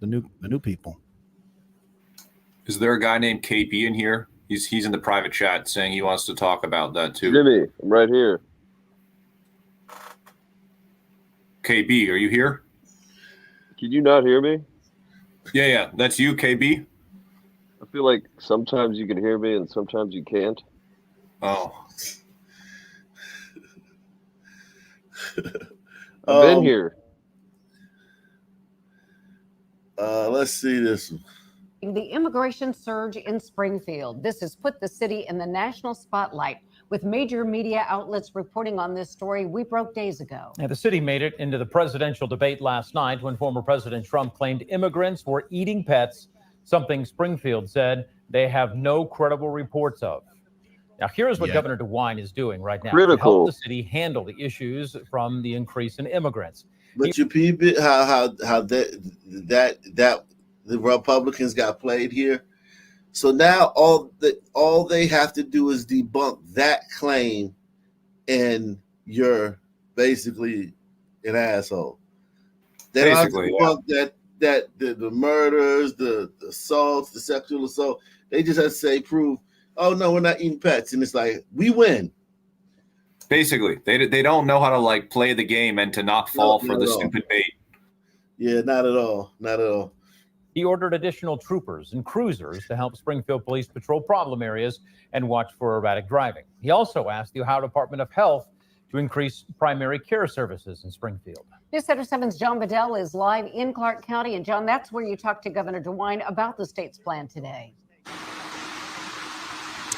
new people. Is there a guy named KB in here? He's in the private chat saying he wants to talk about that too. Jimmy, I'm right here. KB, are you here? Can you not hear me? Yeah, that's you, KB. I feel like sometimes you can hear me and sometimes you can't. Oh. I've been here. Let's see this one. The immigration surge in Springfield. This has put the city in the national spotlight, with major media outlets reporting on this story we broke days ago. Now, the city made it into the presidential debate last night when former President Trump claimed immigrants were eating pets, something Springfield said they have no credible reports of. Now, here's what Governor DeWine is doing right now to help the city handle the issues from the increase in immigrants. But you peep it, how that the Republicans got played here. So now all they have to do is debunk that claim, and you're basically an asshole. They don't have to debunk that the murders, the assaults, the sexual assault. They just have to say, prove, oh no, we're not eating pets, and it's like we win. Basically, they don't know how to like play the game and to not fall for the stupid bait. Yeah, not at all. Not at all. He ordered additional troopers and cruisers to help Springfield police patrol problem areas and watch for erratic driving. He also asked the Ohio Department of Health to increase primary care services in Springfield. News Center 7's John Bedell is live in Clark County. And John, that's where you talked to Governor DeWine about the state's plan today.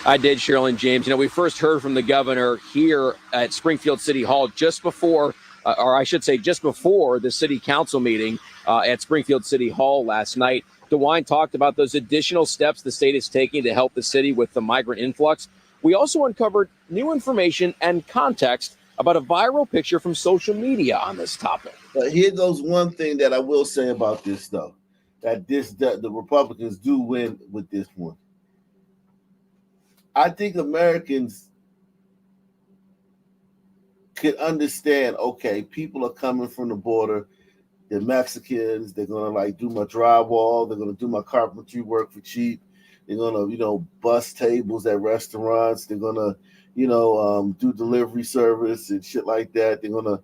I did, Cheryl and James. We first heard from the governor here at Springfield City Hall just before the city council meeting at Springfield City Hall last night. DeWine talked about those additional steps the state is taking to help the city with the migrant influx. We also uncovered new information and context about a viral picture from social media on this topic. But here goes one thing that I will say about this, though, that the Republicans do win with this one. I think Americans could understand, okay, people are coming from the border. They're Mexicans. They're going to do my drywall. They're going to do my carpentry work for cheap. They're going to, bust tables at restaurants. They're going to, do delivery service and shit like that. They're going to,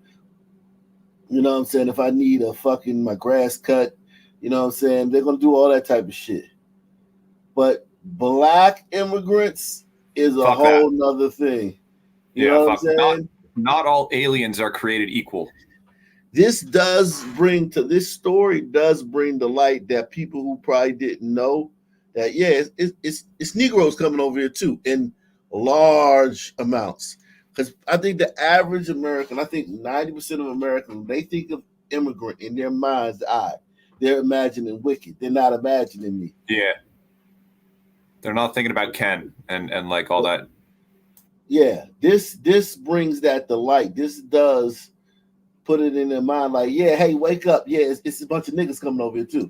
if I need my grass cut, they're going to do all that type of shit. But Black immigrants is a whole nother thing. You know what I'm saying? Not all aliens are created equal. This story does bring to light that people who probably didn't know that, it's Negroes coming over here too in large amounts. Because I think the average American, I think 90% of Americans, when they think of immigrant in their mind's eye, they're imagining Wicked. They're not imagining me. Yeah. They're not thinking about Ken and all that. Yeah, this brings that to light. This does put it in their mind like, hey, wake up. Yeah, it's a bunch of niggas coming over here too.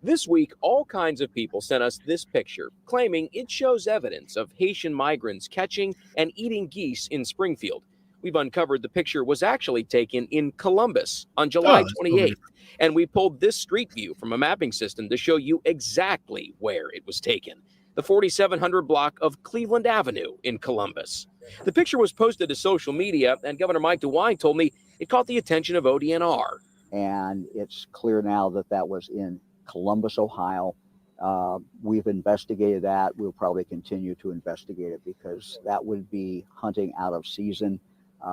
This week, all kinds of people sent us this picture, claiming it shows evidence of Haitian migrants catching and eating geese in Springfield. We've uncovered the picture was actually taken in Columbus on July 28th. And we pulled this street view from a mapping system to show you exactly where it was taken. The 4700 block of Cleveland Avenue in Columbus. The picture was posted to social media, and Governor Mike DeWine told me it caught the attention of ODNR. And it's clear now that was in Columbus, Ohio. We've investigated that. We'll probably continue to investigate it because that would be hunting out of season.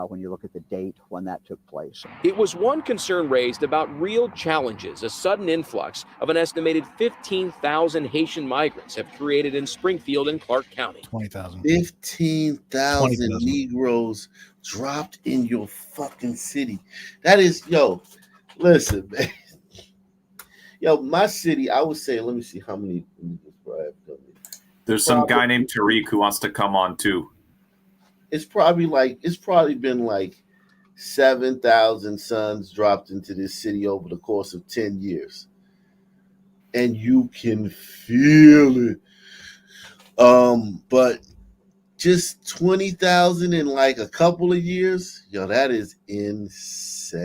When you look at the date when that took place. It was one concern raised about real challenges a sudden influx of an estimated 15,000 Haitian migrants have created in Springfield and Clark County. 20,000. 15,000 Negroes dropped in your fucking city. That is, listen, man. My city, I would say, let me see how many. There's some guy named Tariq who wants to come on too. It's probably been like 7,000 sons dropped into this city over the course of 10 years. And you can feel it. But just 20,000 in like a couple of years, that is insane.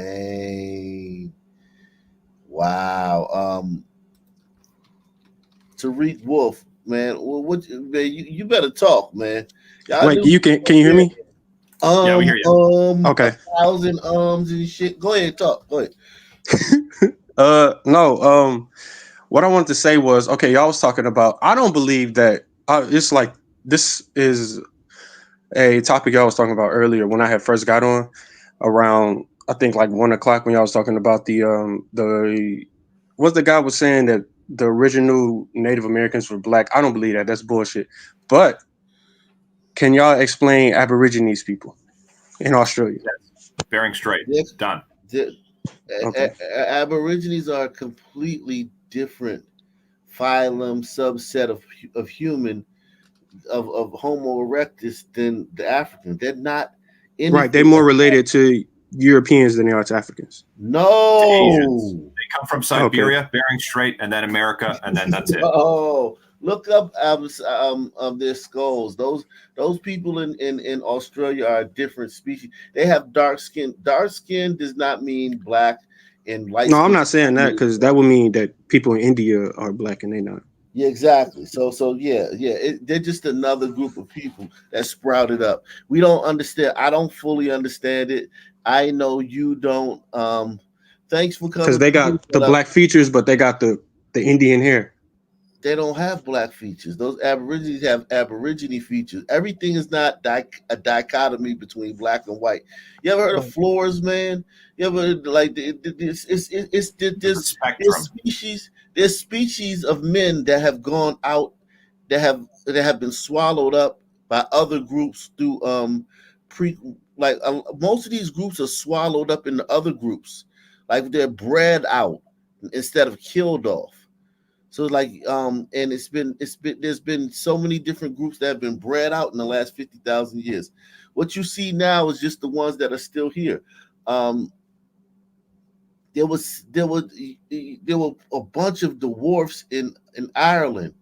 Wow. Tariq Wolf, man. What man, you better talk, man. Y'all Wait, knew can you hear me? Yeah, we hear you. Okay. 1,000 and shit. Go ahead, talk. Go ahead. No. What I wanted to say was, okay, y'all was talking about. I don't believe that. It's like this is a topic y'all was talking about earlier when I had first got on, around I think like 1 o'clock, when y'all was talking about the what the guy was saying that the original Native Americans were black. I don't believe that. That's bullshit. But can y'all explain Aborigines people in Australia? Yes. Bering Strait. Yes. Done. Okay. Aborigines are a completely different phylum subset of human of Homo erectus than the Africans. They're not anything. Right. They're more related to Europeans than they are to Africans. Asians. No. They come from Siberia, Bering Strait, and then America, and then that's it. Oh, look up their skulls. Those people in Australia are a different species. They have dark skin. Dark skin does not mean black, and light No, skin. I'm not saying that, because that would mean that people in India are black and they're not. Yeah, exactly. So yeah. They're just another group of people that sprouted up. We don't understand. I don't fully understand it. I know you don't. Thanks for coming. Because they got the black features, but they got the Indian hair. They don't have black features. Those Aborigines have Aborigine features. Everything is not a dichotomy between black and white. You ever heard of floors, man? You ever like there's species of men that have gone out, that have been swallowed up by other groups through most of these groups are swallowed up into other groups, like they're bred out instead of killed off. So and there's been so many different groups that have been bred out in the last 50,000 years. What you see now is just the ones that are still here. There were a bunch of dwarfs in Ireland.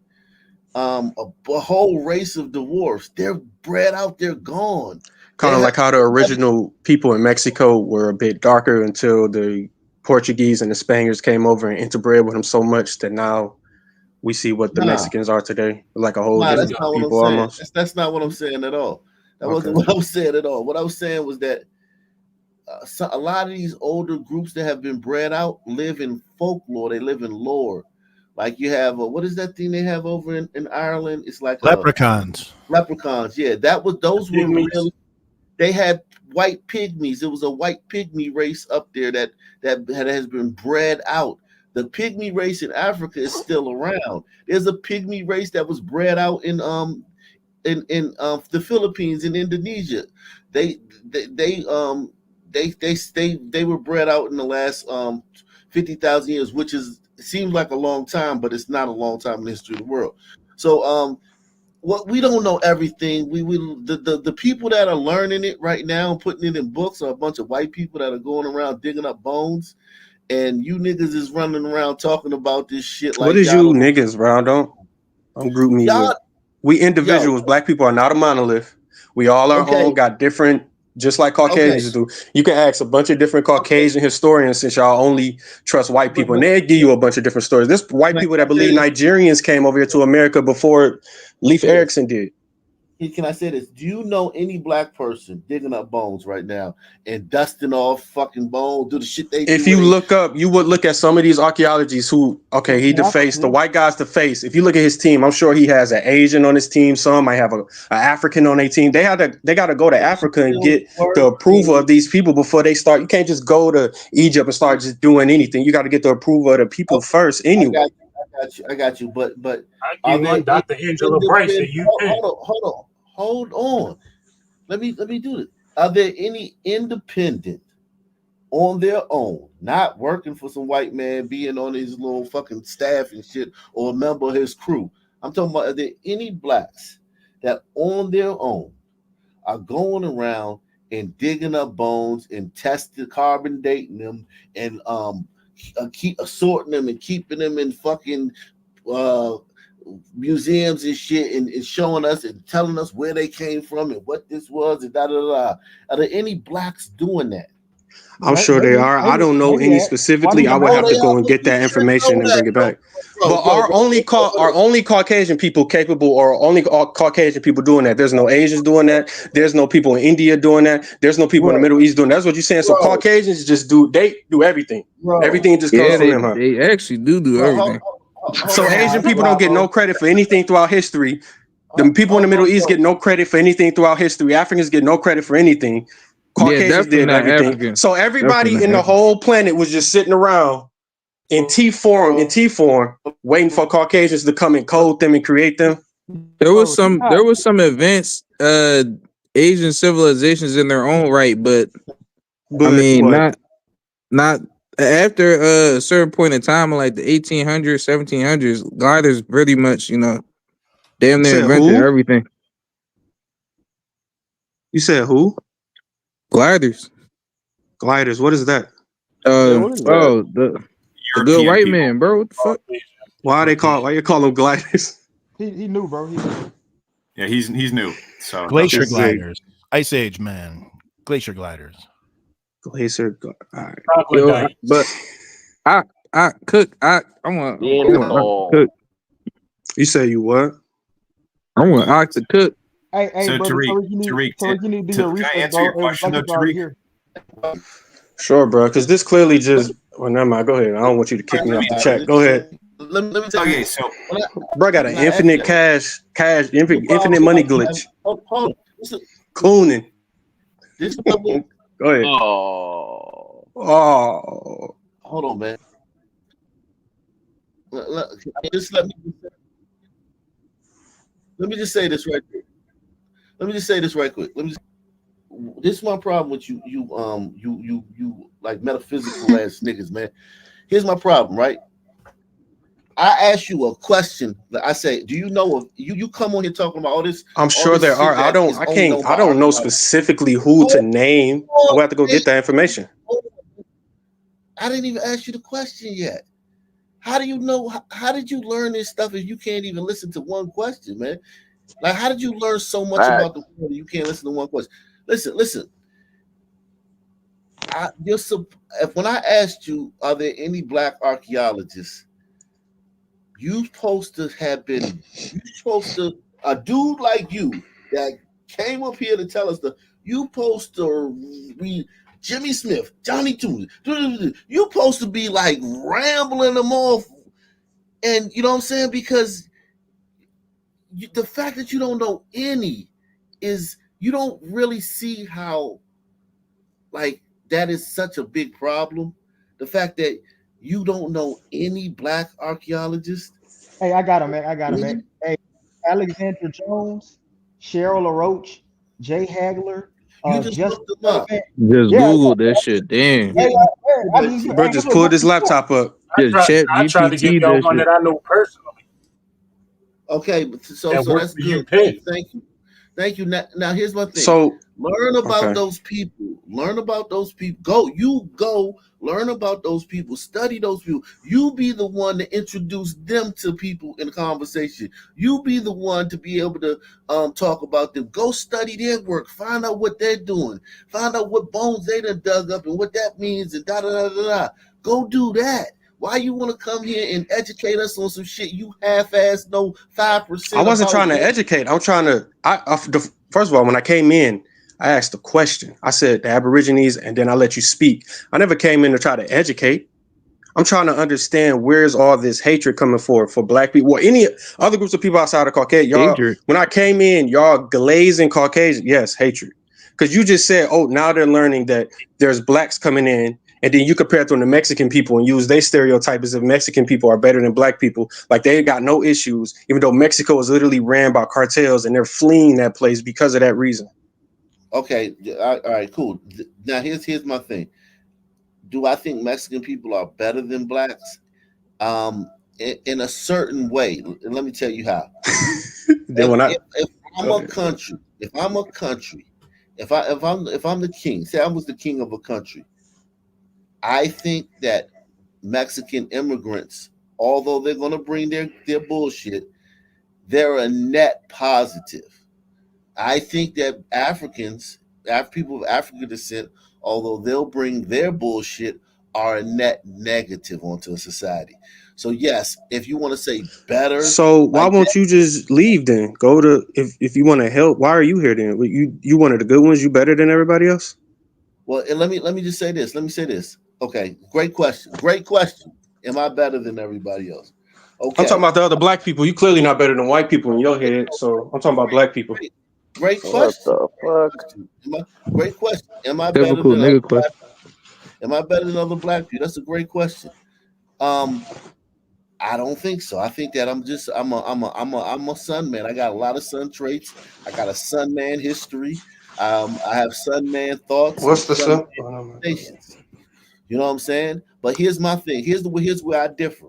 A whole race of dwarfs. They're bred out. They're gone. Kind of like how the original people in Mexico were a bit darker until the Portuguese and the Spaniards came over and interbred with them so much that now we see what the Mexicans are today, like a whole different people almost. That's not what I'm saying at all. That wasn't what I was saying at all. What I was saying was that a lot of these older groups that have been bred out live in folklore. They live in lore. Like you have what is that thing they have over in Ireland? It's like leprechauns. Leprechauns, yeah. Those were really. They had white pygmies. It was a white pygmy race up there that has been bred out. The pygmy race in Africa is still around. There's a pygmy race that was bred out in the Philippines and Indonesia. They were bred out in the last 50,000 years, which seems like a long time, but it's not a long time in the history of the world. So what we don't know everything. The people that are learning it right now and putting it in books are a bunch of white people that are going around digging up bones. And you niggas is running around talking about this shit like what is you niggas, bro? Don't group me with. We individuals, black people are not a monolith. We all our own, got different, just like Caucasians do. You can ask a bunch of different Caucasian historians, since y'all only trust white people, and they'll give you a bunch of different stories. There's white people that believe Nigerians came over here to America before Leif Erikson did. Can I say this? Do you know any black person digging up bones right now and dusting off fucking bones, do the shit they do? If you look up, you would look at some of these archaeologists who, he defaced the white guy's the face. If you look at his team, I'm sure he has an Asian on his team. Some might have an African on their team. They got to go to Africa and get the approval of these people before they start. You can't just go to Egypt and start just doing anything. You got to get the approval of the people first anyway. I got you. But I give one Dr. Angela Bryson. Hold on. Let me do this. Are there any independent, on their own, not working for some white man, being on his little fucking staff and shit, or a member of his crew? I'm talking about, are there any blacks that on their own are going around and digging up bones and carbon dating them and keep assorting them and keeping them in fucking museums and shit and showing us and telling us where they came from and what this was and da da da? Are there any blacks doing that? I'm sure they are. I don't know any specifically. I would have to go and get that information and bring it back. But are only Caucasian people capable, or only Caucasian people doing that? There's no Asians doing that. There's no people in India doing that. There's no people in the Middle East doing that. That's what you're saying. So Caucasians just do everything. Everything just comes from them, huh? They actually do everything. So Asian people don't get no credit for anything throughout history. The people in the Middle East get no credit for anything throughout history. Africans get no credit for anything. Caucasians did everything. African. So everybody in the whole planet was just sitting around in T form, waiting for Caucasians to come and code them and create them. There was some advanced Asian civilizations in their own right, but I mean not after a certain point in time, like the 1800s, 1700s, gliders pretty much, damn near invented everything. You said who? Gliders. Gliders. What is that? The good white man, bro. What the fuck? Why you call them gliders? He knew, bro. Yeah, he's new. So glacier gliders, Ice Age man, glacier gliders. Glacier. Right. Yo, but I cook. I want to cook. You say you what? I want Ox to cook. Hey, so brother, Tariq, you need to do your can I research, answer your question, though, Tariq? Sure, bro. Because this clearly just. Well, never mind. Go ahead. I don't want you to kick me off the chat. Go ahead. Let me tell you. Okay, so bro, I got an infinite infinite money glitch. Hold on. Clooning. Go ahead. Oh. Hold on, man. Let me just say this right quick. This is my problem with you like metaphysical ass niggas, man. Here's my problem, right? I ask you a question. I say, do you know of you come on here talking about all this? I'm sure there are. I don't know specifically who to name. I will have to go get that information. I didn't even ask you the question yet. How do you know? How did you learn this stuff if you can't even listen to one question, man? Like, how did you learn so much about the world you can't listen to one question? Listen. When I asked you, are there any black archaeologists? A dude like you that came up here to tell us you supposed to be Jimmy Smith, Johnny Tunes. You supposed to be like rambling them off, and you know what I'm saying? Because the fact that you don't know any is you don't really see how like that is such a big problem. The fact that you don't know any black archaeologists. Hey, I got him, man. Hey, Alexandra Jones, Cheryl LaRoche, Jay Hagler. You just looked them up. Just Google that shit. Damn. Bro, just pulled his laptop up. I tried to give y'all one that I know personally. Okay, so that's good. Thank you. Now here's my thing. So learn about those people. Learn about those people. Go learn about those people. Study those people. You be the one to introduce them to people in a conversation. You be the one to be able to talk about them. Go study their work. Find out what they're doing. Find out what bones they done dug up and what that means and da. Go do that. Why you want to come here and educate us on some shit you half-ass know 5%? I wasn't trying to educate. I'm trying to. First of all, when I came in, I asked a question. I said the Aborigines, and then I let you speak. I never came in to try to educate. I'm trying to understand where's all this hatred coming for black people or any other groups of people outside of Caucasian. Y'all, when I came in, y'all glazing Caucasian. Yes, hatred. Because you just said, oh, now they're learning that there's blacks coming in. And then you compare them to Mexican people and use their stereotype as if Mexican people are better than black people. Like they got no issues, even though Mexico is literally ran by cartels and they're fleeing that place because of that reason. Okay, all right, cool. Now here's my thing. Do I think Mexican people are better than blacks? In a certain way. And let me tell you how. If I'm a country, if I'm the king, say I was the king of a country. I think that Mexican immigrants, although they're going to bring their bullshit, they're a net positive. I think that Africans people of African descent, although they'll bring their bullshit, are a net negative onto a society. So yes, if you want to say better, So why like won't you just leave then? Go to if you want to help. Why are you here then? You one of the good ones. You better than everybody else. well, and let me just say this. Let me say this. Okay, great question. Great question. Am I better than everybody else? I'm talking Okay. about the other black people. You clearly not better than white people in your head. So I'm talking about black people. Great, great What question. the fuck? Great question. Am I better Typical than other nigga question. black? Am I better than other black people? That's a great question. Um, I don't think so. I think that I'm a sun man. I got a lot of sun traits. I got a sun man history. I have sun man thoughts and What's the sun sum? man Oh, no, no. nations. You know what I'm saying? But here's my thing. Here's where I differ.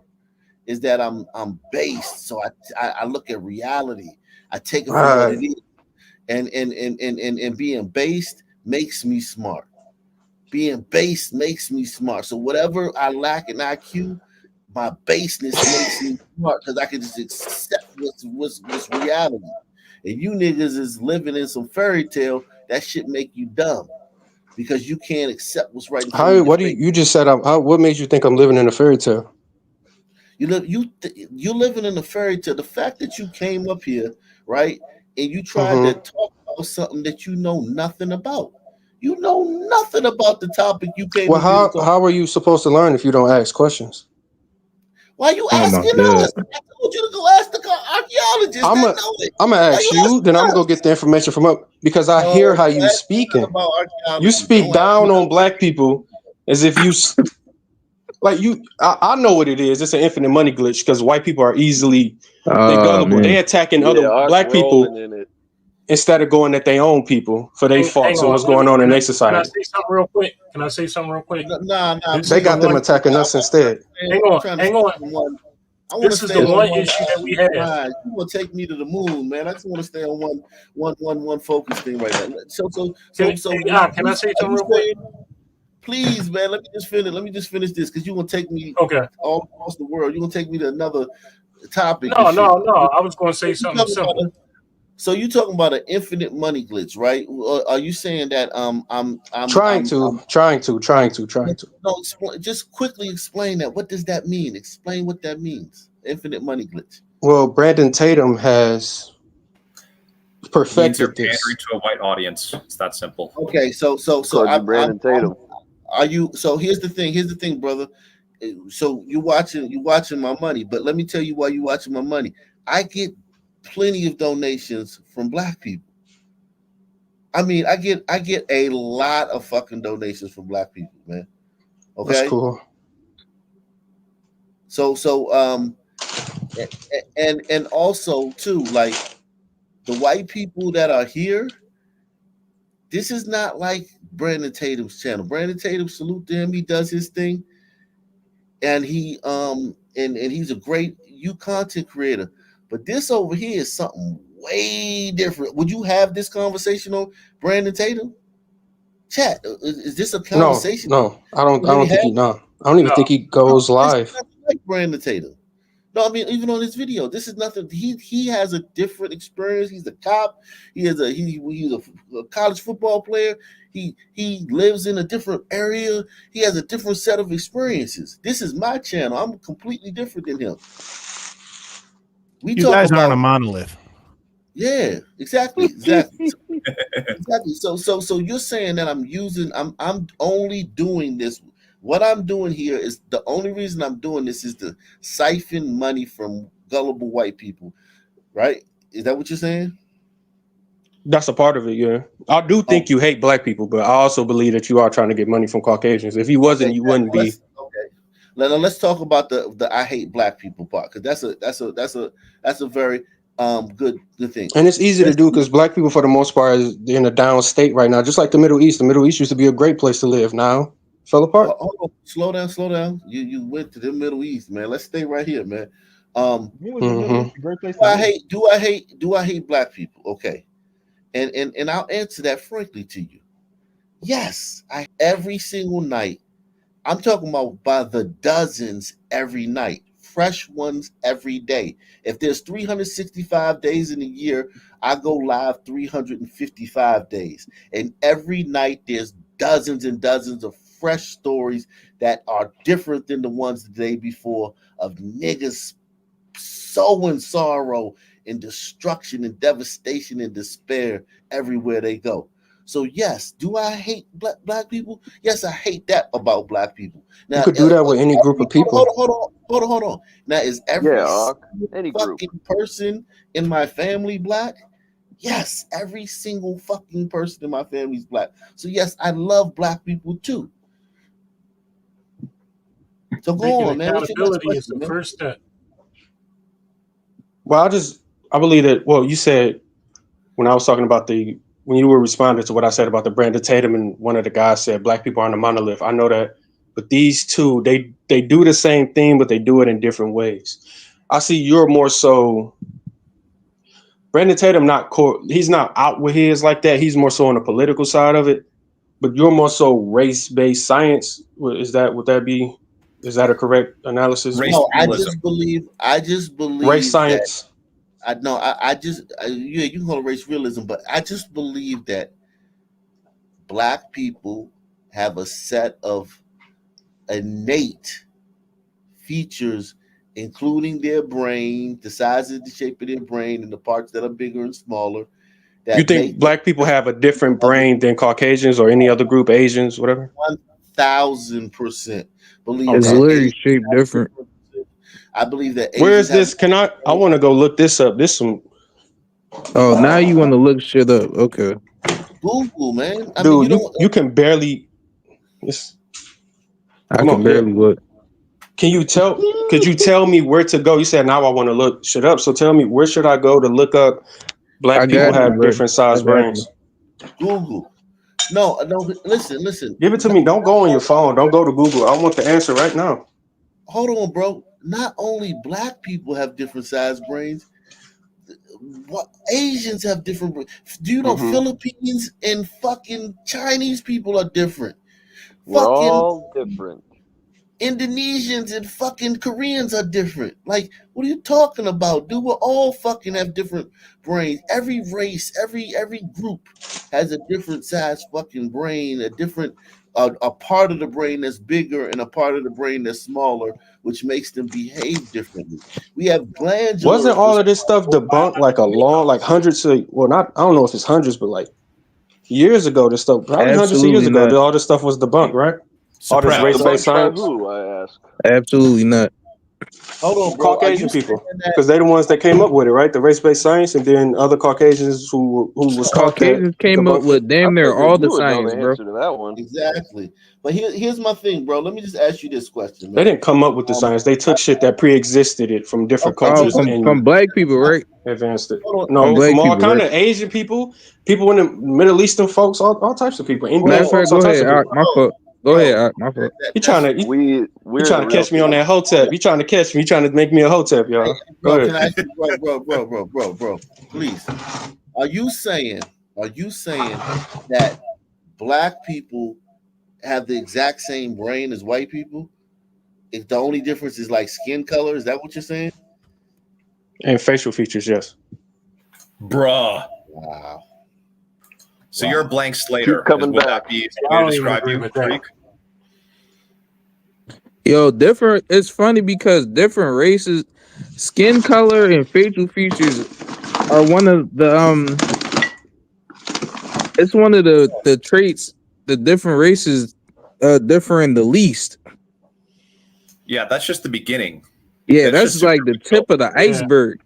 Is that I'm based, so I look at reality. I take it All for what it right. is, and being based makes me smart. Being based makes me smart. So whatever I lack in IQ, my baseness makes me smart because I can just accept what's reality. And you niggas is living in some fairy tale. That shit make you dumb because you can't accept what's right in front of How? your What do face. you just said? What made you think I'm living in a fairy tale? You're living in a fairy tale. The fact that you came up here, right, and you tried to Mm-hmm. talk about something that you know nothing about. You know nothing about the topic you came Well, up here to how talk. how are you supposed to learn if you don't ask questions? Why are you Oh my asking god. us? I told you to go ask the archaeologists. I'm They a know it. I'm gonna Why ask you you. Then I'm asking gonna go us? get the information from up because I hear No, how don't you ask me nothing speaking. about You archaeology. speak Don't ask me down nothing on about black people as if like you. I know what it is. It's an infinite money glitch because white people are easily they Oh gullible. They man. attacking Yeah, other Ark black people rolling in it. instead of going at their own people for their Hang faults and on. what's going on in their Can I society. say something real quick? Can I say something real quick? Nah, This They is the please, got them one. please. attacking us instead. Hang I'm on. trying to Hang stay on. on one. I want to This is the stay on one one issue that we topic. have. Right. You want to take me to the moon, man. I just want to stay on one focus thing right now. So Can I say are something you real quick? saying, please, man, let me just finish. Let me just finish this because you want to take me Okay. all across the world. You want to take me to another topic and No, shit. no, no. I was going to So say you something talking about simple. you talking about an infinite money glitch, right? Are you saying that Trying to, trying to, trying to, trying to. no, just quickly explain that. What does that mean? Explain what that means. Infinite money glitch. Well, Brandon Tatum has It means you're perfected pandering this. to a white audience. It's that simple. Okay, so Called you Brandon Tatum. are you? So here's the thing. Here's the thing, brother. So you watching my money, but let me tell you why you watching my money. I get plenty of donations from black people. I mean, I get a lot of fucking donations from black people, man. That's Okay, cool. so and also too, like the white people that are here, this is not like Brandon Tatum's channel. Brandon Tatum, salute to him. He does his thing, and and he's a great content creator. But this over here is something way different. Would you have this conversation on Brandon Tatum? Chat. Is this a No, conversation no, I that we don't think he. have? No, I don't even No. think he No, goes this is live. nothing like Brandon Tatum. No, I mean even on his video, this is nothing. He has a different experience. He's a cop. He's a college football player. He lives in a different area. He has a different set of experiences. This is my channel. I'm completely different than him. We You talk guys aren't a about monolith. yeah, exactly. Exactly. So you're saying that I'm only doing this. What I'm doing here is the only reason I'm doing this is to siphon money from gullible white people, right? Is that what you're saying? That's a part of it. Yeah, I do Oh, think you hate black people, but I also believe that you are trying to get money from Caucasians. If you okay. wasn't, you wouldn't be. Let's okay. Let's talk about the I hate black people part because that's a very good thing. And it's easy to Let's do because black people, for the most part, is in a down state right now. Just like the Middle East. The Middle East used to be a great place to live. Now fell apart. hold on, slow down, slow down. You went to the Middle East, man. Let's stay right here, man. Um, When was the Middle Hmm. East a great place do to I live? hate do I hate black people? Okay. And I'll answer that frankly to you. Yes, every single night. I'm talking about by the dozens every night fresh ones every day. If there's 365 days in a year, I go live 355 days. And every night there's dozens and dozens of fresh stories that are different than the ones the day before of niggas sowing sorrow and destruction and devastation and despair everywhere they go. So yes, do I hate black people? Yes, I hate that about black people. You Now, could do that with any group of people. hold on. Now, is every any group. fucking person in my family black? Yes, every single fucking person in my family is black. So yes, I love black people too. So go Making on, man. What's your next accountability is question, the man? first step. Well, I believe that. Well, you said when I was talking about when you were responding to what I said about the Brandon Tatum, and one of the guys said black people aren't a monolith. I know that, but these two, they do the same thing, but they do it in different ways. I see you're more so Brandon Tatum. He's not out with his like that. He's more so on the political side of it. But you're more so race-based science. Is that a correct analysis? No, I just believe race that science. you can call it race realism, but I just believe that black people have a set of innate features, including their brain, the size and the shape of their brain, and the parts that are bigger and smaller. That You think black people have a different brain than Caucasians or any other group, Asians, whatever? 1,000% believe It's that literally Asians shaped different. I believe that Where is Asians this? I want to go look this up. This some. Oh, now you want to look shit up? Okay. Google, man. I Dude, mean, you can barely. I can barely look. Could you tell me where to go? You said now I want to look shit up. So tell me, where should I go to look up black people have different size brains? Google. No, listen. Give it to me. Don't go on your phone. Don't go to Google. I want the answer right now. Hold on, bro. Not only black people have different size brains, what Asians have different brains. Do you know Philippines and fucking Chinese people are different? We're all different. Indonesians and fucking Koreans are different. Like, what are you talking about, dude? We're all fucking have different brains. Every race, every group has a different size fucking brain, a different a part of the brain that's bigger and a part of the brain that's smaller, which makes them behave differently. We have glandular. Wasn't all of this stuff debunked like hundreds of I don't know if it's hundreds, but like years ago, this stuff probably hundreds of years ago, all this stuff was debunked, right? All this race-based science. Who, I ask? Absolutely not. Hold on, bro. Caucasian people, because they're the ones that came up with it, right? The race-based science, and then other Caucasians who was taught that Caucasians came up with damn near all the science, bro. To that one. Exactly. But here's my thing, bro. Let me just ask you this question, man. They didn't come up with the science. They took shit that pre-existed it from different cultures from black people, right? Advanced it. No, from all kind of Asian people in the Middle Eastern folks, all types of people. Indian folks, all types of people. My fault. Go ahead, my fault. You trying to catch me on that Hotep? You trying to catch me? You trying to make me a Hotep, y'all? Bro, can I ask you, bro, please? Are you saying that black people have the exact same brain as white people? If the only difference is like skin color, is that what you're saying? And facial features, yes. Bruh. Wow. So you're a blank slater. Would that be a way to describe you, Freak? Yo, different. It's funny because different races, skin color and facial features are one of the It's one of the traits the different races differ in the least. Yeah, that's just the beginning. Yeah, that's like the tip of the iceberg.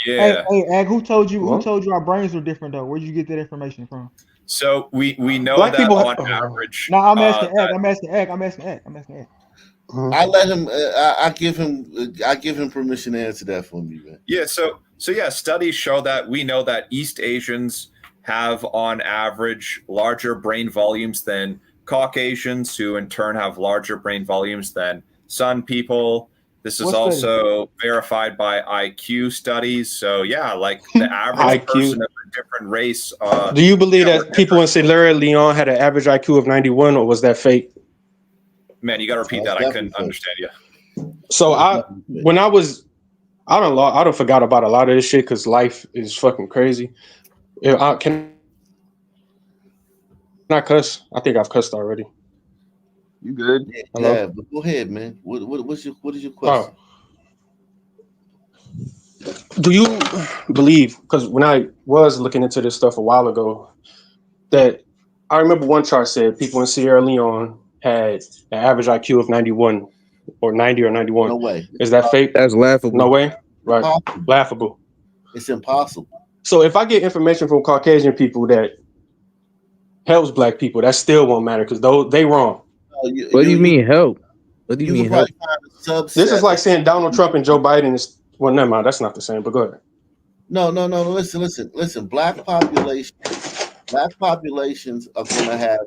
Yeah. Hey, Ag, who told you our brains were different though? Where'd you get that information from? So we know black that people on average. No, I'm asking Ag. I'm asking Ag. I let him. I give him permission to answer that for me, man. Yeah. So yeah, studies show that we know that East Asians have on average larger brain volumes than Caucasians, who in turn have larger brain volumes than Sun people. This is also verified by IQ studies. So yeah, like the average person of a different race. Do you believe that people in Sierra Leone had an average IQ of 91, or was that fake? Man, you got to repeat that. I couldn't understand you. So when I don't forgot about a lot of this shit because life is fucking crazy. Can I cuss? I think I've cussed already. You good? Hello? Yeah, but go ahead, man. What is your Oh, question? do you believe? Because when I was looking into this stuff a while ago, that I remember one chart said people in Sierra Leone had an average IQ of 91 or 90 or 91. No way. Is that fake? That's No laughable. way. Right. Impossible. Laughable. It's impossible. So if I get information from Caucasian people that helps black people, that still won't matter because they wrong. No, What do you mean help? What do you you could mean help? probably find a This is subset like of saying Donald Trump and Joe Biden is well, never mind. That's not the same. But go ahead. no. Listen. Black populations are gonna have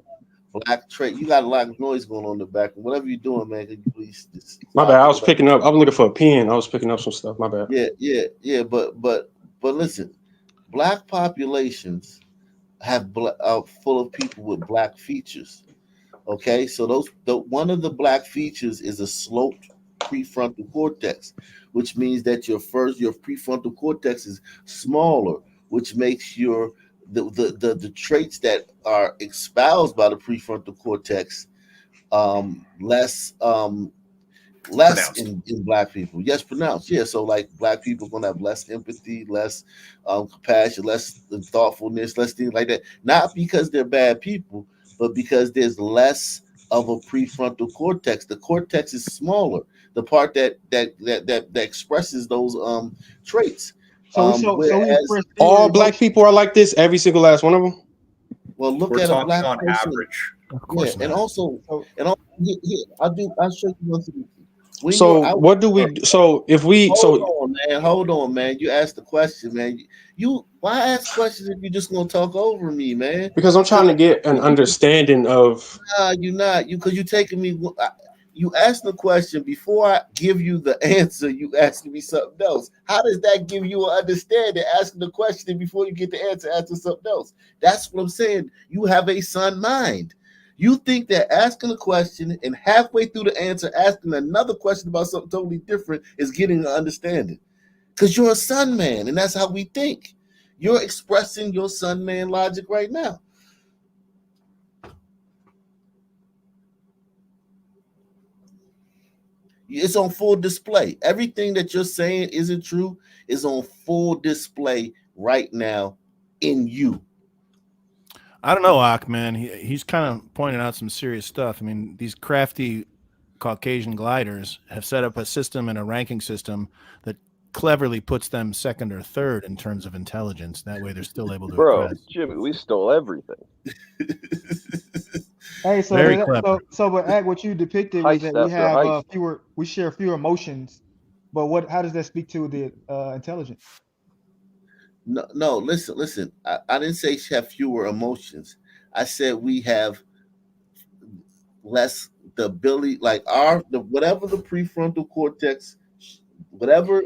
black trait. You got a lot of noise going on in the back. Whatever you're doing, man, can you please just My stop bad. I it? was Whatever. picking up. I was looking for a pen. I was picking up some stuff. My bad. Yeah. But listen, black populations are full of people with black features. Okay, so one of the black features is a sloped prefrontal cortex, which means that your prefrontal cortex is smaller, which makes the traits that are espoused by the prefrontal cortex less Pronounced. in black people. Yes, pronounced. Yeah. So like black people gonna have less empathy, less compassion, less thoughtfulness, less things like that. Not because they're bad people, but because there's less of a prefrontal cortex. The cortex is smaller. The part that expresses those traits. So we Whereas express fewer All black emotions. people are like this. Every single last one of them. well, look We're at a talking black on person. average. Of Yeah, course not. So and also here, I'll show you one thing. When So you're out what do we? So if we hold so on, man. Hold on, man. You asked the question, man. You why ask questions if you're just gonna talk over me, man? because I'm trying Because to get an understanding of you're not because you taking me. You asked the question before I give you the answer. You asking me something else. How does that give you an understanding? Asking the question before you get the answer, asking something else. That's what I'm saying. You have a son mind. You think that asking a question and halfway through the answer, asking another question about something totally different is getting an understanding. Because you're a sun man, and that's how we think. You're expressing your sun man logic right now. It's on full display. Everything that you're saying isn't true is on full display right now in you. I don't know, Ak, man. He's kind of pointing out some serious stuff. I mean, these crafty Caucasian gliders have set up a system and a ranking system that cleverly puts them second or third in terms of intelligence. That way they're still able to Bro, oppress. Jimmy, we stole everything. hey, so Very that, clever. but act what you depicted was Heist that we after have heist. we share fewer emotions. But how does that speak to the intelligence? No, listen. I didn't say have fewer emotions. I said we have less the ability, like whatever the prefrontal cortex, whatever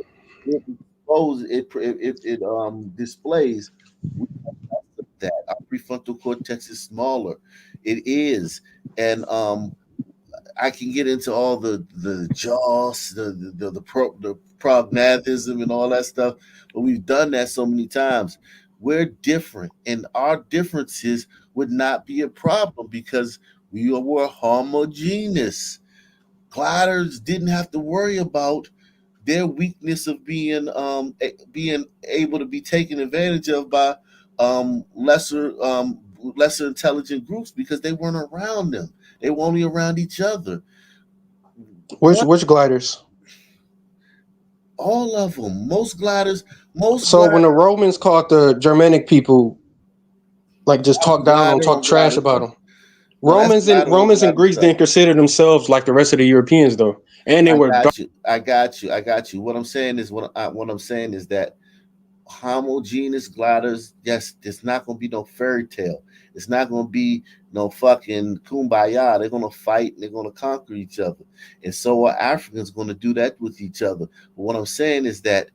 it exposes, it displays. We have less of that. Our prefrontal cortex is smaller. It is, and I can get into all the jaws, the prognathizm and all that stuff, but we've done that so many times. We're different, and our differences would not be a problem because we were homogeneous. Gliders didn't have to worry about their weakness of being able to be taken advantage of by lesser intelligent groups because they weren't around them. They were only around each other. which gliders. All of them. Most So when gliders, the Romans caught the Germanic people, like just that's talk down on, glider talk on trash glider about stuff. them. No, that's Romans and glider Greeks stuff. didn't consider themselves like the rest of the Europeans though, and they I were dark. got you. I got you. What I'm saying is what I'm saying is that homogeneous gliders, yes, it's not gonna be no fairy tale. It's not gonna be no fucking kumbaya. They're gonna fight and they're gonna conquer each other. And so are Africans gonna do that with each other. But what I'm saying is that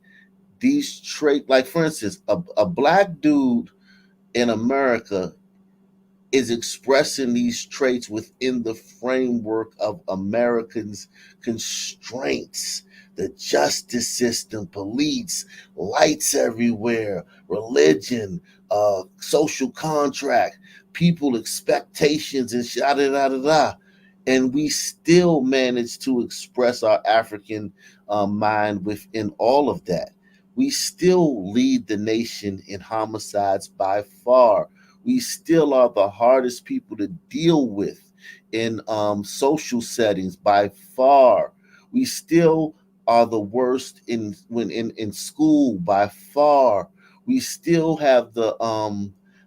these traits, like for instance, a black dude in America is expressing these traits within the framework of Americans' constraints. The justice system, police, lights everywhere, religion, social contract, people expectations, and da da da da. And we still manage to express our African mind within all of that. We still lead the nation in homicides by far. We still are the hardest people to deal with in social settings by far. We still are the worst in school by far. We still have the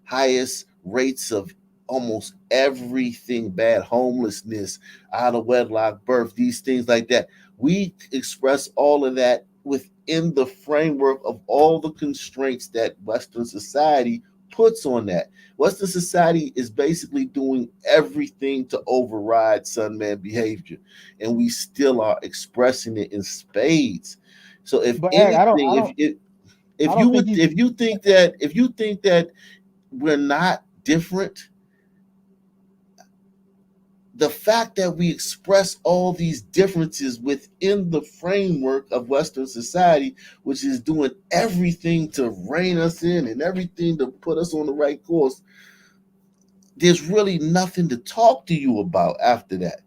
highest rates of almost everything bad, homelessness, out of wedlock birth, these things like that. We express all of that within the framework of all the constraints that Western society puts on that. Western society is basically doing everything to override Sunman behavior, and we still are expressing it in spades. So, if But Ag, anything, I don't think you can. if you think that we're not different, the fact that we express all these differences within the framework of Western society, which is doing everything to rein us in and everything to put us on the right course, there's really nothing to talk to you about after that.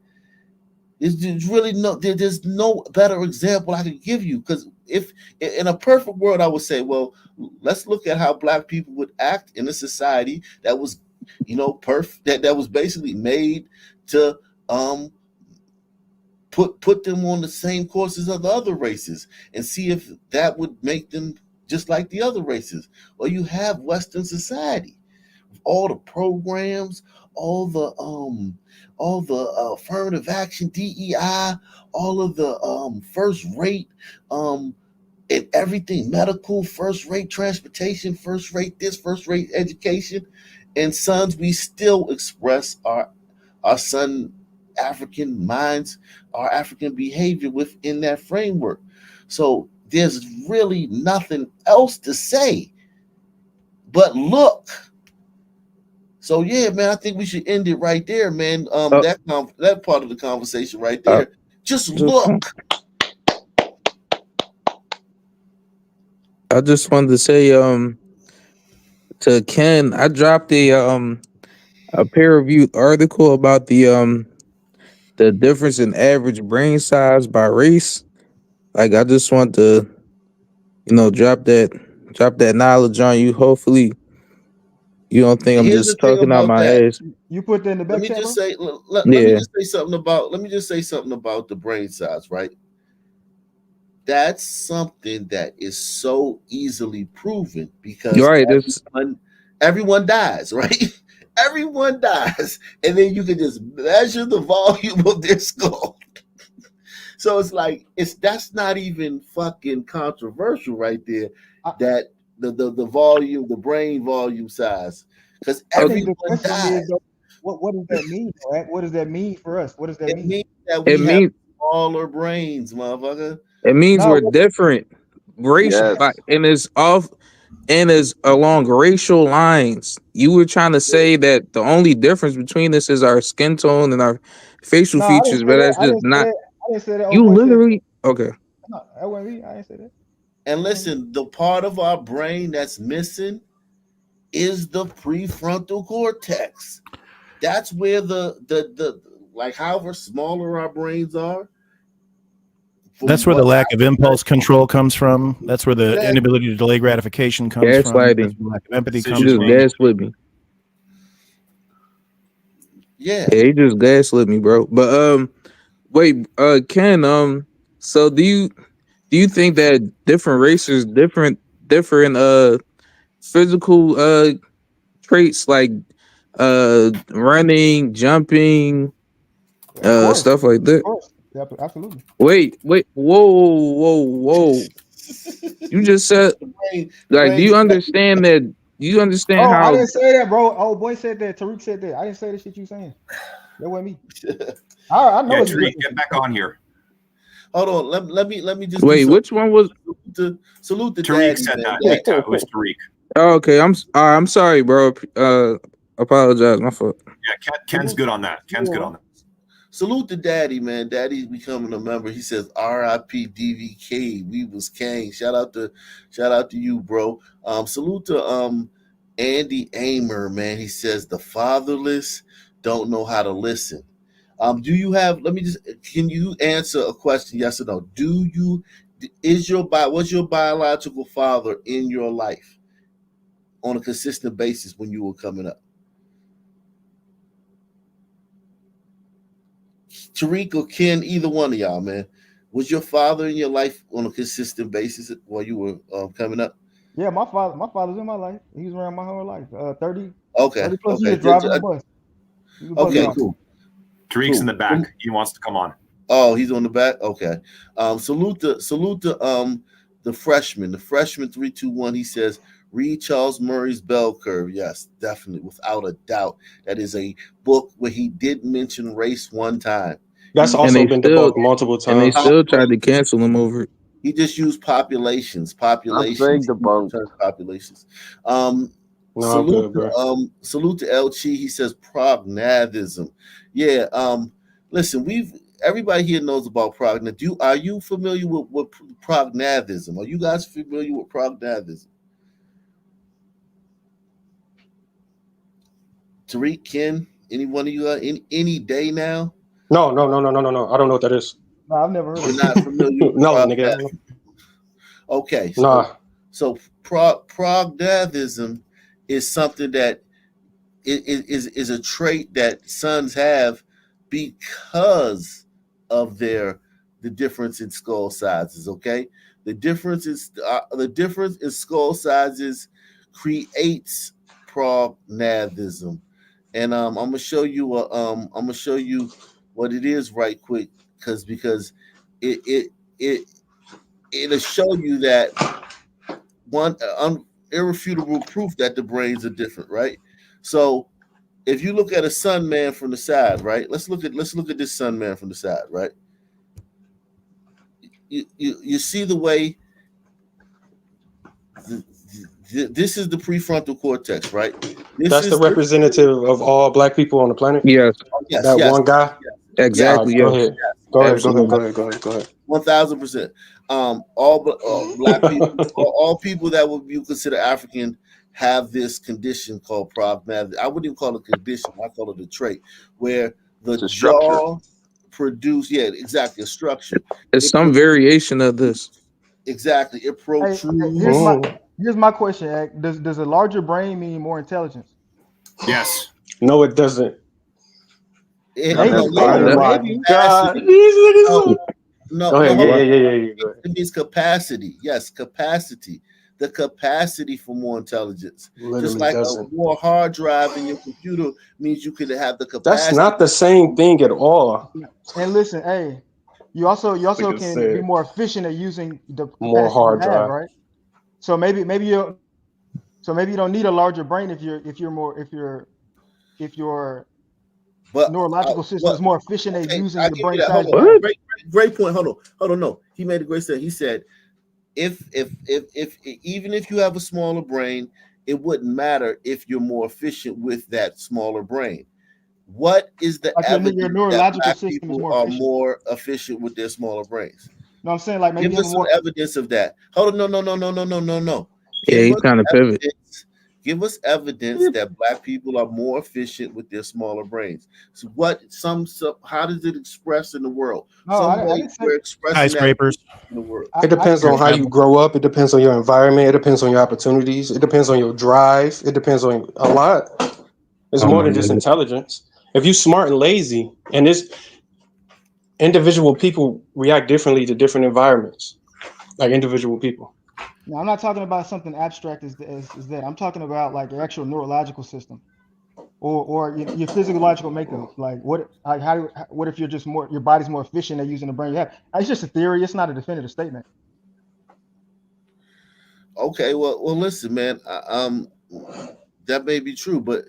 There's really there's no better example I could give you, because if in a perfect world I would say, well, let's look at how black people would act in a society that was, that was basically made to put them on the same courses of the other races, and see if that would make them just like the other races. Well, you have Western society, all the programs, all the affirmative action, DEI, all of the first rate and everything, medical, first rate transportation, first rate this, first rate education. And sons, we still express our son African minds, our African behavior within that framework. So there's really nothing else to say but look. So yeah, man, I think we should end it right there, man. That part of the conversation right there. Just look. I just wanted to say, to Ken, I dropped a peer reviewed article about the difference in average brain size by race. Like, I just want to, drop that knowledge on you. Hopefully, you don't think And I'm here's the just thing talking out about my that. ass. You put that in the Let back me chat, just bro? say Yeah. let me just say something about the brain size, right? That's something that is so easily proven You're because right. everyone dies, right? Everyone dies, and then you can just measure the volume of their skull. So it's like that's not even fucking controversial right there. That the volume, the brain volume size, because I think the everyone question dies. is, though, what does that mean? Right? What does that mean for us? What does that It mean? means that It we have means smaller brains, motherfucker. it means No, we're different. Race, Yes. and it's along racial lines. You were trying to say that the only difference between us is our skin tone and our facial no, I didn't features, say but that. that's just not. I didn't say that. Oh You boy said literally okay. no, that wasn't me. I didn't say that. And listen, the part of our brain that's missing is the prefrontal cortex. That's where the like however smaller our brains are. That's where the lack of impulse control comes from. That's where the inability to delay gratification comes from. That's Gaslighting. where lack of empathy You comes just from. gaslit me. Yeah. Yeah, he just gaslit me, bro. But wait, Ken, so do you think that different races different physical traits like running, jumping, Of course, stuff like of that? course, yeah, absolutely. Wait, whoa. You just said, The like, do brain's you understand that? Do you understand Oh, I how? didn't say that, bro. Oh, boy said that. Tariq said that. I didn't say the shit you saying. That wasn't me. I know Yeah, it's Tariq, different. get back on here. Hold on, let me just Wait, do which one was? salute the Tariq daddy, said man. that. It was Tariq. Oh, okay, I'm sorry, bro. Apologize, my fault. Yeah, Ken's good on that. Ken's good on that. Salute to Daddy, man. Daddy's becoming a member. He says R.I.P. DVK. We was king. Shout out to you, bro. Salute to Andy Amer, man. He says the fatherless don't know how to listen. Do you have? Can you answer a question? Yes or no? Was your biological father in your life on a consistent basis when you were coming up? Tariq or Ken, either one of y'all, man. Was your father in your life on a consistent basis while you were coming up? Yeah, my father's in my life. He's around my whole life. 30 Okay. plus Okay. years driving a bus. He's a bus Okay, driver. cool. Tariq's in the back. He wants to come on. Oh, he's on the back. Okay. Salute to the freshman. The freshman 321. He says read Charles Murray's Bell Curve. Yes, definitely, without a doubt. That is a book where he did mention race one time. That's also been debunked multiple And they times. still tried to cancel him over it. He just used populations. I'm saying debunked. Populations. No, I'm good, bro. Salute to El Chi. He says prognatism. Yeah. Listen, everybody here knows about prognatism. Are you familiar with prognatism? Are you guys familiar with prognatism? Tariq, Ken, any one of you any day now? No. I don't know what that is. No, I've never heard of You're it. not familiar with No, prognatism. nigga. I don't know. Okay, Nah. Prognatism is something that is a trait that sons have because of the difference in skull sizes. Okay, the difference in skull sizes creates prognatism, and I'm gonna show you what it is right quick because it'll show you that one irrefutable proof that the brains are different, right? So if you look at a sun man from the side, right? Let's look at this sun man from the side, right? You see the way this is the prefrontal cortex, right? That's the representative of all black people on the planet. Yes. Yes, that one guy. Exactly. Go Yes. ahead. Go ahead. 1,000%. All black people, all people that would you consider African have this condition called prognatism. I wouldn't even call it a condition. I call it a trait where the jaw produce. Yeah, exactly, a structure. It's some variation of this. Exactly, it protrudes. Here's my question, Ak. Does a larger brain mean more intelligence? Yes. No, it doesn't. Oh my God. No, go ahead. hold on. Yeah. It means capacity. Yes, capacity. The capacity for more intelligence. Literally just like doesn't. a more hard drive in your computer means you could have the capacity. That's not the same thing at all. And listen, hey, you also Like can said, be more efficient at using the more capacity hard you have, drive. right? So maybe you don't need a larger brain if your neurological system is more efficient at using the brain size you have. Great point. Hold on. No, he made a great statement. He said, if even if you have a smaller brain, it wouldn't matter if you're more efficient with that smaller brain. What is the evidence your neurological that black system is people more are efficient? more efficient with their smaller brains? No, I'm saying like maybe give us some evidence of that. Hold on, no. Yeah, he's trying to pivot. Give us evidence that black people are more efficient with their smaller brains. So how does it express in the world? No, I didn't say we're expressing skyscrapers in the world. It depends on how you grow up. It depends on your environment. It depends on your opportunities. It depends on your drive. It depends on a lot. It's more than just intelligence. If you're smart and lazy, and this individual people react differently to different environments, like individual people. No, I'm not talking about something abstract as that. I'm talking about like your actual neurological system, or your physiological makeup. Like what if you're just your body's more efficient at using the brain you have? It's just a theory. It's not a definitive statement. Okay, well, listen, man. That may be true, but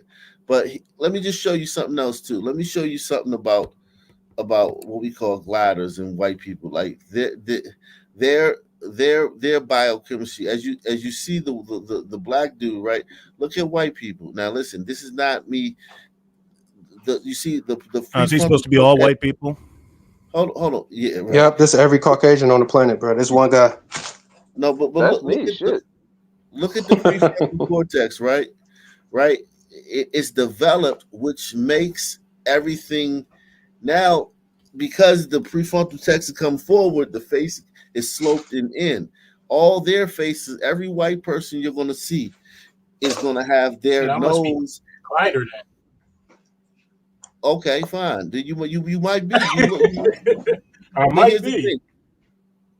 let me just show you something else too. Let me show you something about what we call gliders and white people. Like their biochemistry, as you see the black dude, right? Look at white people. Now listen, this is not me. You see the Aren't these prefrontal supposed to be all cortex. white people? Hold on. Yeah, right. Yep, this is every Caucasian on the planet, bro. This one guy. No, but That's look me. at the Shit. prefrontal cortex, right? Right. It's developed, which makes everything now, because the prefrontal cortex come forward, the face is sloped and in. All their faces, every white person you're going to see is going to have their Yeah, I must be nose. glider then. Okay, fine. Then you might be. You look. I But might be.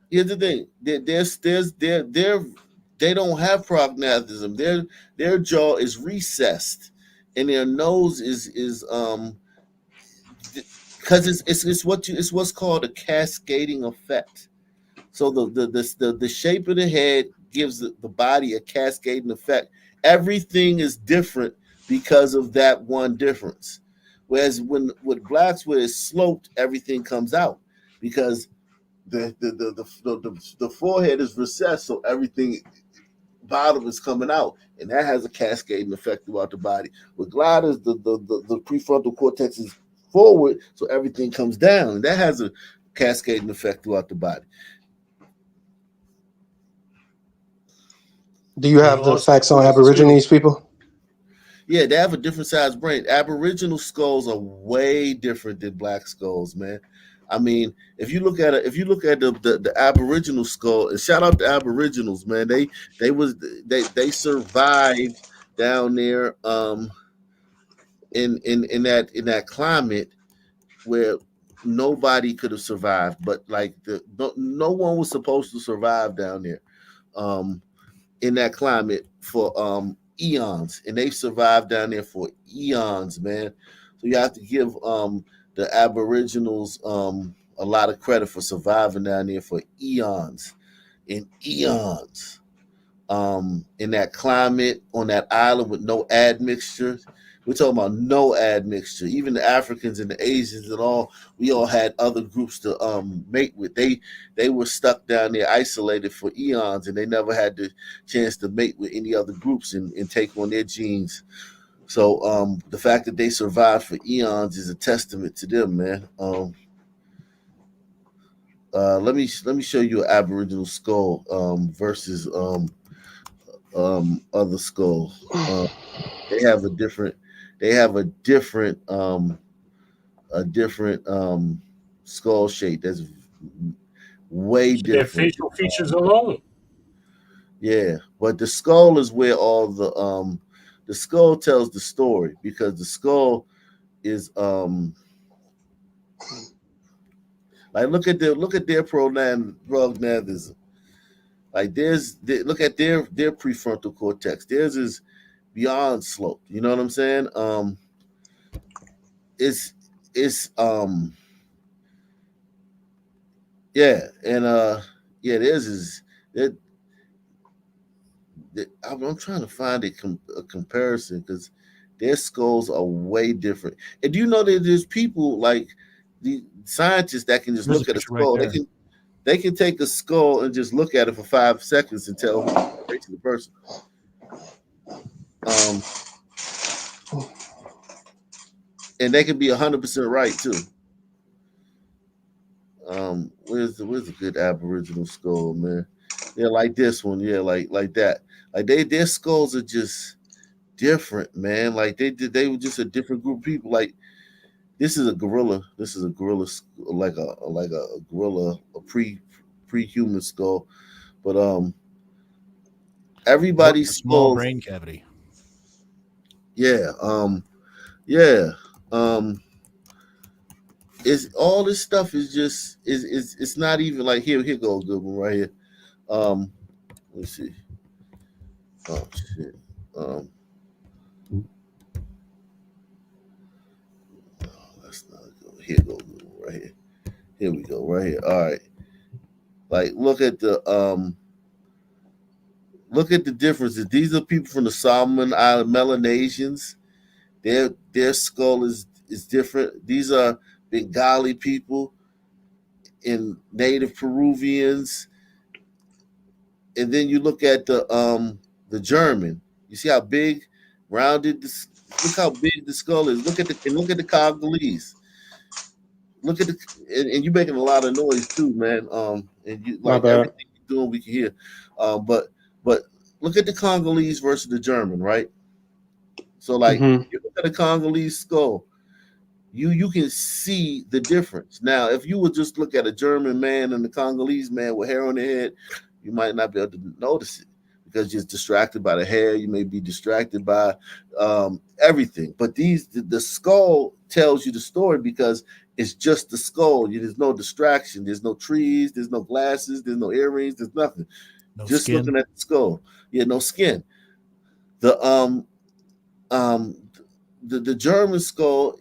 Here's the thing. They don't have prognathism. Their jaw is recessed, and their nose is because it's what's called a cascading effect. So the shape of the head gives the body a cascading effect. Everything is different because of that one difference. Whereas when with blacks, where it's sloped, everything comes out because the forehead is recessed, so everything bottom is coming out, and that has a cascading effect throughout the body. With gliders, the prefrontal cortex is forward, so everything comes down, and that has a cascading effect throughout the body. Do you have It'll the also facts on include too. Aborigines people? Yeah, they have a different sized brain. Aboriginal skulls are way different than black skulls, man. I mean, if you look at it, if you look at the Aboriginal skull, and shout out to Aboriginals, man. They survived down there in that climate where nobody could have survived, but like no one was supposed to survive down there. Um in that climate for eons, and they've survived down there for eons, man. So you have to give the Aboriginals a lot of credit for surviving down there for eons and eons. In that climate on that island with no admixture. We're talking about no admixture. Even the Africans and the Asians and all, we all had other groups to mate with. They were stuck down there isolated for eons, and they never had the chance to mate with any other groups and take on their genes. So the fact that they survived for eons is a testament to them, man. Let me show you an Aboriginal skull versus other skulls. They have a different they have a different skull shape that's way Their different. facial features alone. Yeah, but the skull is where all the skull tells the story, because the skull is like look at their prognathis. Like look at their prefrontal cortex. Theirs is beyond sloped. You know what I'm saying? It's it's yeah, and yeah, theirs is it. I'm trying to find a comparison because their skulls are way different. And do you know that there's people like the scientists that can just There's a look at a picture right skull? there. They can take a skull and just look at it for 5 seconds and tell who the race of the person. And they can be 100% right too. Where's the good Aboriginal skull, man? Yeah, like this one. Yeah, like that. Like their skulls are just different, man. Like they were just a different group of people. Like this is a gorilla. This is a gorilla, like a gorilla, a pre-human skull. But Gorilla, everybody's small skulls, brain cavity. yeah, yeah. It's all this stuff is just is it's not even like here go a good one right here. Let's see. Oh shit. That's not good. Here go a good one right here. Here we go right here. All right. Like look at the differences. These are people from the Solomon Island Melanesians. Their skull is different. These are Bengali people and native Peruvians. and then you look at the German. You see how big, rounded. Look how big the skull is. Look at the Congolese. Look at and you're making a lot of noise too, man. And you My like bad. everything you're doing, we can hear. But look at the Congolese versus the German, right? So like Mm-hmm. you look at the Congolese skull, you can see the difference. Now, if you would just look at a German man and the Congolese man with hair on their head, you might not be able to notice it because you're distracted by the hair. You may be distracted by everything. But the skull tells you the story because it's just the skull. There's no distraction. There's no trees. There's no glasses. There's no earrings. There's nothing. No just skin. looking at the skull. Yeah, no skin. The the German skull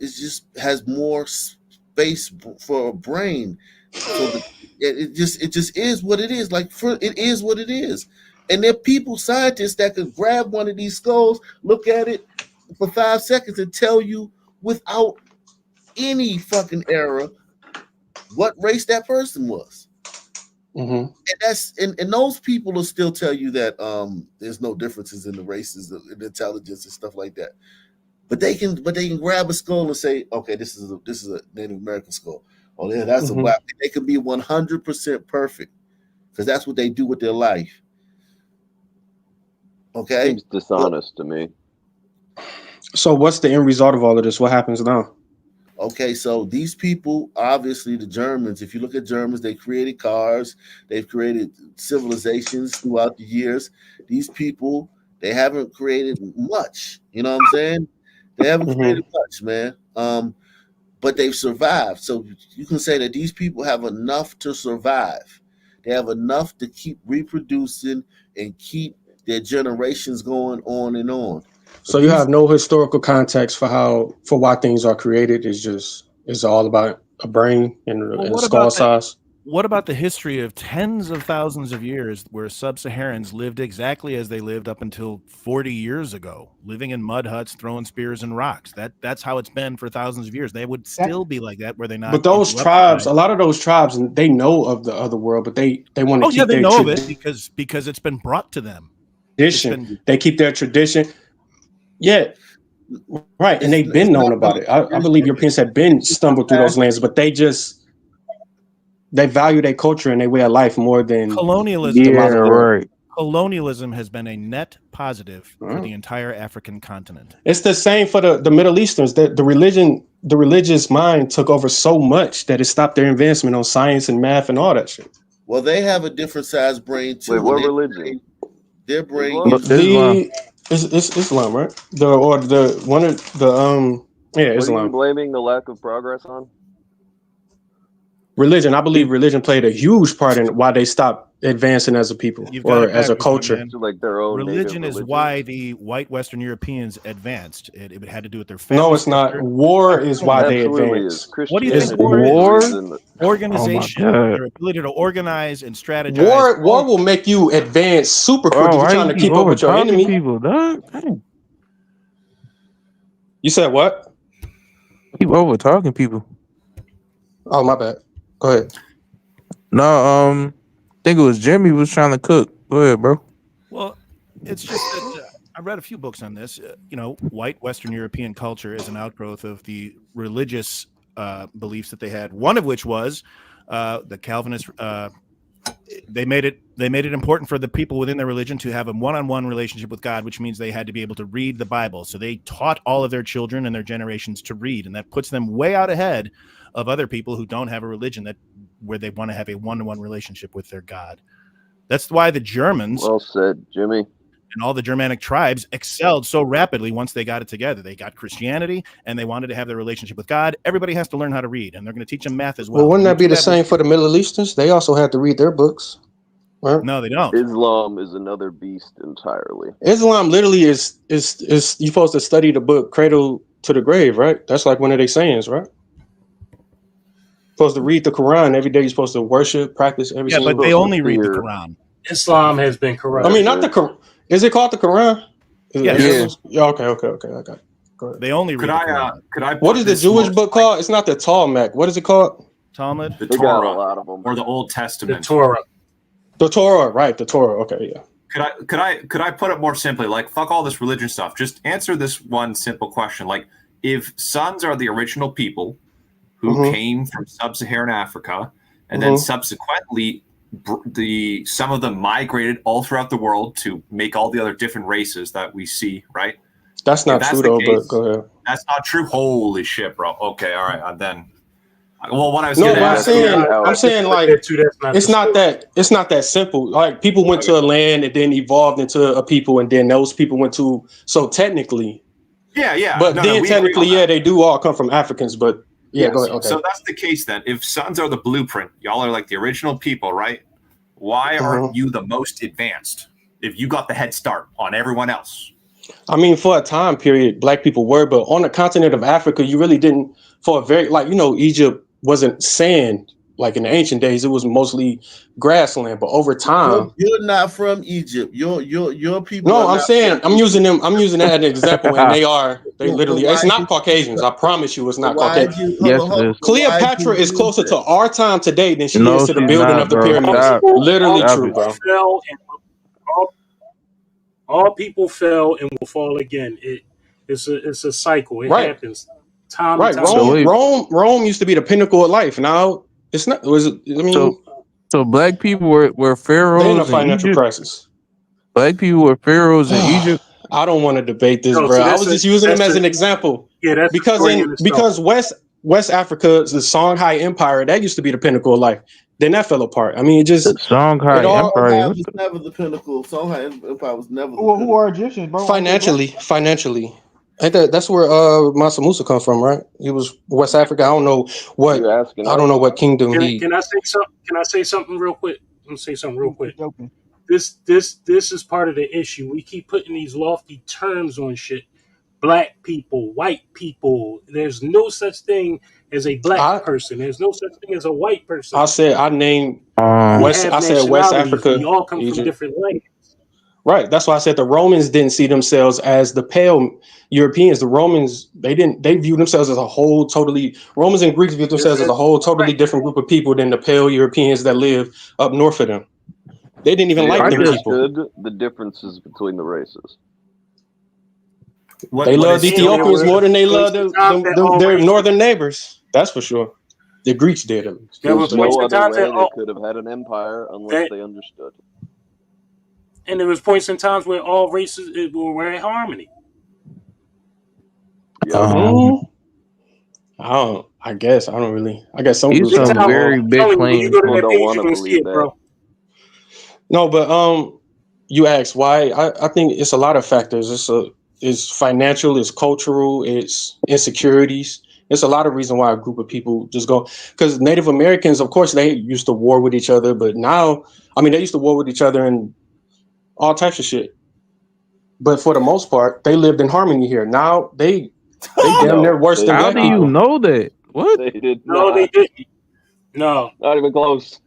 has more space for a brain, so it just is what it is. It is what it is, and there are people, scientists, that could grab one of these skulls, look at it for 5 seconds, and tell you without any fucking error what race that person was. Mm-hmm. And those people will still tell you that there's no differences in the races, in intelligence, and stuff like that. But they can grab a skull and say, okay, this is a Native American skull. Oh yeah, that's Mm-hmm. a black. They can be 100% perfect because that's what they do with their life. Okay, Seems dishonest to me. So what's the end result of all of this? What happens now? Okay, so these people, obviously the Germans, if you look at Germans, they created cars, they've created civilizations throughout the years. These people, they haven't created much. You know what I'm saying? They haven't created much, man. But they've survived. So you can say that these people have enough to survive. They have enough to keep reproducing and keep their generations going on and on. So you have no historical context for why things are created. It's all about a brain and skull size. What about the history of tens of thousands of years where sub-Saharans lived exactly as they lived up until 40 years ago, living in mud huts, throwing spears and rocks? That's how it's been for thousands of years. They would still be like that, where they not. But those tribes, a lot of those tribes, they know of the other world, but they want to keep they their know of it because it's been brought to them. Tradition. They keep their tradition. Yeah, right, and they've been known about it. I believe Europeans have been stumbled through those lands, but they value their culture and their way of life more than colonialism. the modern world. Colonialism has been a net positive for the entire African continent. It's the same for the Middle Easterns. The religious mind took over so much that it stopped their advancement on science and math and all that shit. Well, they have a different size brain too. Wait, what religion? Their brain is Islam, right? Islam. What are you blaming the lack of progress on? Religion. I believe religion played a huge part in why they stopped advancing as a people or as a culture. Like their own religion is why the white Western Europeans advanced. It had to do with their family. No, it's not. War is why they advanced. What do you think war is? Organization. Their ability to organize and strategize. War will make you advance super quick if you're trying to keep up with your enemy. People, dog. You said what? Keep over talking people. Oh, my bad. Go ahead. No, I think it was Jimmy was trying to cook. Go ahead, bro. Well, it's just that I read a few books on this. White Western European culture is an outgrowth of the religious beliefs that they had. One of which was the Calvinists. They made it important for the people within their religion to have a one-on-one relationship with God, which means they had to be able to read the Bible. So they taught all of their children and their generations to read, and that puts them way out ahead of other people who don't have a religion where they want to have a one-to-one relationship with their God. That's why the Germans, well said, Jimmy, and all the Germanic tribes excelled so rapidly once they got it together. They got Christianity and they wanted to have their relationship with God. Everybody has to learn how to read, and they're going to teach them math as well. Well, wouldn't that be the same for the Middle Easterns? They also had to read their books. Right? No, they don't. Islam is another beast entirely. Islam literally is you're supposed to study the book cradle to the grave, right? That's like one of their sayings, right? Supposed to read the Quran every day. You're supposed to worship, practice every single day. But they only read the Quran. Islam has been corrupted. I mean, not the Quran. Is it called the Quran? Yeah. Okay. I got it. Go ahead. They only read the Quran. What is the Jewish book called? It's not the Talmud. What is it called? Talmud? The Torah, or the Old Testament. The Torah. The Torah, right? The Torah. Okay, yeah. Could I put it more simply? Like, fuck all this religion stuff. Just answer this one simple question. Like, if sons are the original people who came from sub-Saharan Africa, and then subsequently some of them migrated all throughout the world to make all the other different races that we see, right? That's not true though. But go ahead. That's not true. Holy shit, bro. Okay, all right. Then, well, what I was no, getting but at, I'm saying like it's not that simple. Like people went to a land and then evolved into a people, and then those people went to so technically. Yeah. But then technically, they do all come from Africans. But yeah, go ahead. Okay. So that's the case then. If sons are the blueprint, y'all are like the original people, right? Why aren't you the most advanced if you got the head start on everyone else? I mean, for a time period, black people were, but on the continent of Africa, you really didn't. For a very Egypt wasn't sand like in the ancient days. It was mostly grassland. But over time, you're not from Egypt. Your people. No, I'm saying I'm using them. I'm using that as an example, and they literally. It's not Caucasians. I promise you, it's not Caucasians. Yes, it is. Cleopatra is closer to our time today than she is to the building of the pyramids. Stop. Literally Stop true, it. bro. All people fell and will fall again. It's a cycle. It happens. Time right. and time. Rome used to be the pinnacle of life. Now it's not. So black people were pharaohs. They're in a financial crisis. Black people were pharaohs in Egypt. I don't want to debate this, bro. I was just using them as an example. Yeah, that's because West Africa, the Songhai Empire, that used to be the pinnacle of life. Then that fell apart. I mean, it just Songhai Empire was never the pinnacle. Songhai Empire was never. Who are Egyptians, bro? Financially. That's where Mansa Musa come from, right? He was West Africa. I don't know what. I don't know what kingdom he. Can I say something? Can I say something real quick? Let me say something real quick. This is part of the issue. We keep putting these lofty terms on shit. Black people, white people. There's no such thing as a black person. There's no such thing as a white person. I said West Africa. We all come from different lands. Right. That's why I said the Romans didn't see themselves as the pale Europeans. The Romans, they viewed themselves as a whole Romans and Greeks viewed themselves as a whole totally different group of people than the pale Europeans that live up north of them. They didn't even like them people. The differences between the races. They loved Ethiopians more than they loved their northern neighbors. That's for sure. The Greeks did. There's no other way they could have had an empire unless they understood. And there was points in times where all races were in harmony. I guess some these groups some very big claims. People don't want to believe that. Bro. No, but you asked why. I think it's a lot of factors. It's financial, it's cultural, it's insecurities. It's a lot of reason why a group of people just go. Because Native Americans, of course, they used to war with each other, but now, they used to war with each other and all types of shit. But for the most part, they lived in harmony here. Now they damn near worse than black people. How do you know that? What? They did not. No, they didn't. No, not even close.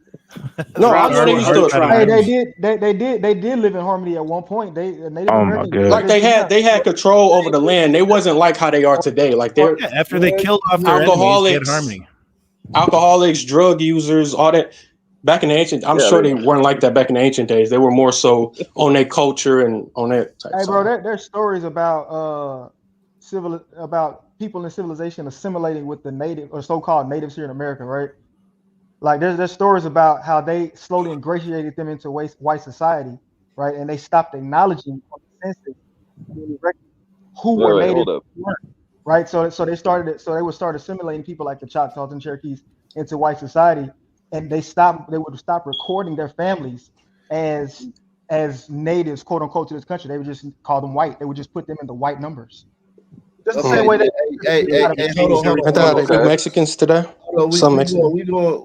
No, I know they used to. Hey, they did live in harmony at one point. My God. Like they had control over the land. They wasn't like how they are today. Like they're after they killed off their enemies, they had harmony. Alcoholics, drug users, all that. Back in the ancient, I'm sure they weren't like that back in the ancient days. They were more so on their culture and on that type. Hey, bro, there's stories about about people in civilization assimilating with the native or so-called natives here in America, right? Like there's stories about how they slowly ingratiated them into white society, right? And they stopped acknowledging on the census who were native, right? So they would start assimilating people like the Choctaws and Cherokees into white society, and they would stop recording their families as natives, quote unquote, to this country. They would just call them white. They would just put them in the white numbers. Just the same way hold on. Mexicans today. Some Mexicans.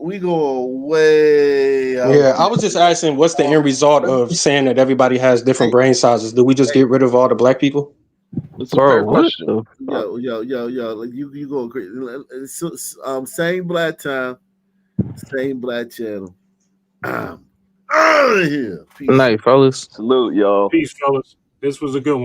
We go way. Yeah, I was just asking, what's the end result of saying that everybody has different brain sizes? Do we just get rid of all the black people? That's a fair question. Yo, like you go crazy. Same black time, same black channel. I'm out of here. Good night, fellas. Salute, y'all. Peace, fellas. This was a good one.